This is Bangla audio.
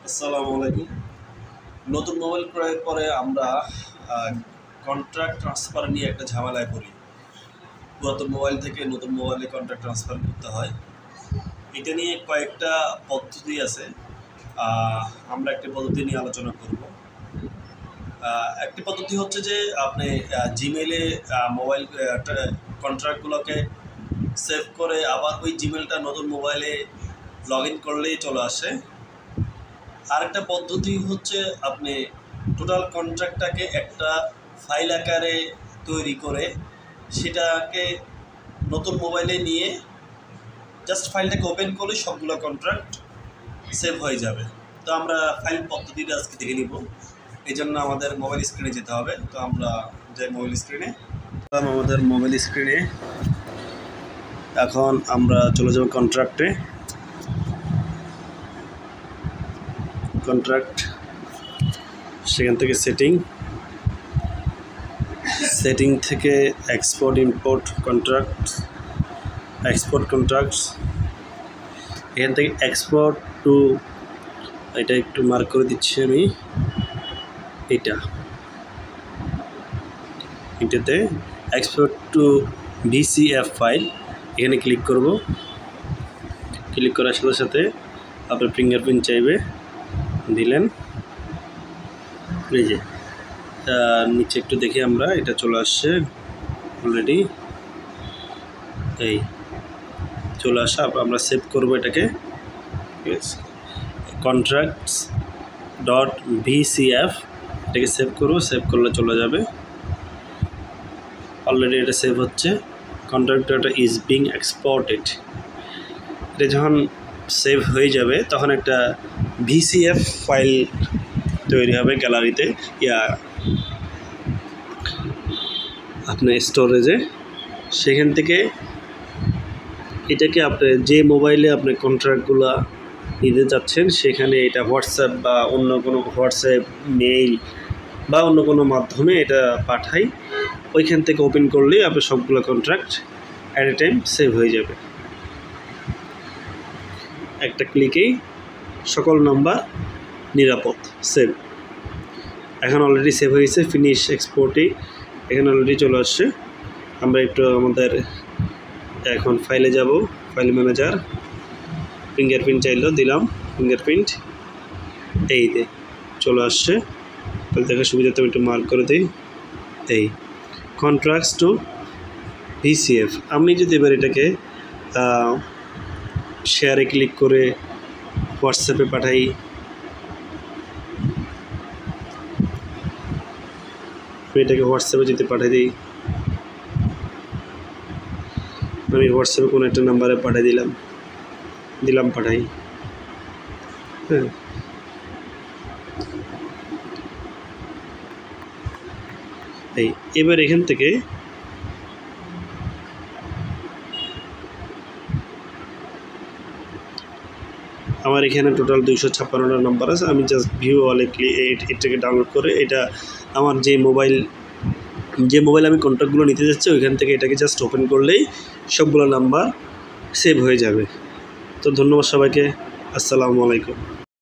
আসসালামু আলাইকুম। নতুন মোবাইল ক্রয়ের পরে আমরা কন্ট্রাক্ট ট্রান্সফার নিয়ে একটা ঝামেলায় পড়ি। পুরাতন মোবাইল থেকে নতুন মোবাইলে কন্ট্রাক্ট ট্রান্সফার করতে হয়। এটা নিয়ে কয়েকটা পদ্ধতি আছে। আমরা একটি পদ্ধতি নিয়ে আলোচনা করব। একটি পদ্ধতি হচ্ছে যে আপনি জিমেইলে মোবাইল কন্ট্রাক্টগুলোকে সেভ করে আবার ওই জিমেলটা নতুন মোবাইলে লগ ইন করলেই চলে আসে। আরেকটা পদ্ধতি হচ্ছে আপনি টোটাল কন্ট্রাক্টটাকে একটা ফাইল আকারে তৈরি করে সেটাকে নতুন মোবাইলে নিয়ে জাস্ট ফাইলটাকে ওপেন করলে সবগুলো কন্ট্রাক্ট সেভ হয়ে যাবে। তো আমরা ফাইল পদ্ধতিটা আজকে দেখে নিব। এই জন্য আমাদের মোবাইল স্ক্রিনে যেতে হবে। তো আমরা যাই মোবাইল স্ক্রিনে। আমাদের মোবাইল স্ক্রিনে এখন আমরা চলে যাব কন্ট্রাক্টে। কন্ট্রাক্ট, সেখান থেকে সেটিং থেকে এক্সপোর্ট ইম্পোর্ট কন্ট্রাক্টস, এখান থেকে এক্সপোর্ট টু, এটা একটু মার্ক করে দিচ্ছি আমি, এটাতে এক্সপোর্ট টু VCF ফাইল, এখানে ক্লিক করব। ক্লিক করার সাথে সাথে আপনার ফিঙ্গারপ্রিন্ট চাইবে, দিলেন। এই যে নিচে একটু দেখি আমরা, এটা চলে আসছে অলরেডি, এই চলে আসা। আমরা সেভ করব এটাকে, কন্ট্রাক্টস .VCF, এটাকে সেভ করব। সেভ করলে চলে যাবে। অলরেডি এটা সেভ হচ্ছে। Contract data is being exported. এটা যখন সেভ হয়ে যাবে তখন একটা VCF ফাইল তৈরি হবে গ্যালারিতে, আপনার স্টোরেজে। সেখান থেকে এটাকে আপনি যে মোবাইলে আপনি কন্ট্রাক্টগুলো নিতে যাচ্ছেন সেখানে এটা হোয়াটসঅ্যাপ বা অন্য কোনো মেইল বা অন্য কোনো মাধ্যমে এটা পাঠাই। ওইখান থেকে ওপেন করলেই আপনার সবগুলো contract at a time save হয়ে যাবে। একটা ক্লিকেই সকল নাম্বার নিরাপদ সেভ। এখন অলরেডি সেভ হয়ে গেছে। ফিনিশ এক্সপোর্টে এখানে অলরেডি চলে আসছে। আমরা একটু আমাদের এখন ফাইলে যাব, ফাইল ম্যানেজার, ফিঙ্গারপ্রিন্ট চাইলো, দিলাম ফিঙ্গারপ্রিন্ট, এই চলে আসছে। তাহলে দেখার সুবিধাতে আমি একটু মার্ক করে দিই, এই কন্ট্রাক্টস টু VCF। আমি যদি এবার এটাকে শেয়ারে ক্লিক করে হোয়াটসঅ্যাপে পাঠাই, এটাকে হোয়াটসঅ্যাপে যদি পাঠিয়ে দিই, আমি হোয়াটসঅ্যাপে কোনো একটা নাম্বারে পাঠিয়ে দিলাম পাঠাই। হ্যাঁ, এই এবার এখান থেকে আমার এখানে টোটাল 256টা নাম্বার আছে। আমি জাস্ট ভিউ অলে এটাকে ডাউনলোড করে এটা আমার যে মোবাইল আমি কন্ট্যাক্টগুলো নিতে যাচ্ছি ওইখান থেকে এটাকে জাস্ট ওপেন করলেই সবগুলো নাম্বার সেভ হয়ে যাবে। তো ধন্যবাদ সবাইকে। আসসালামু আলাইকুম।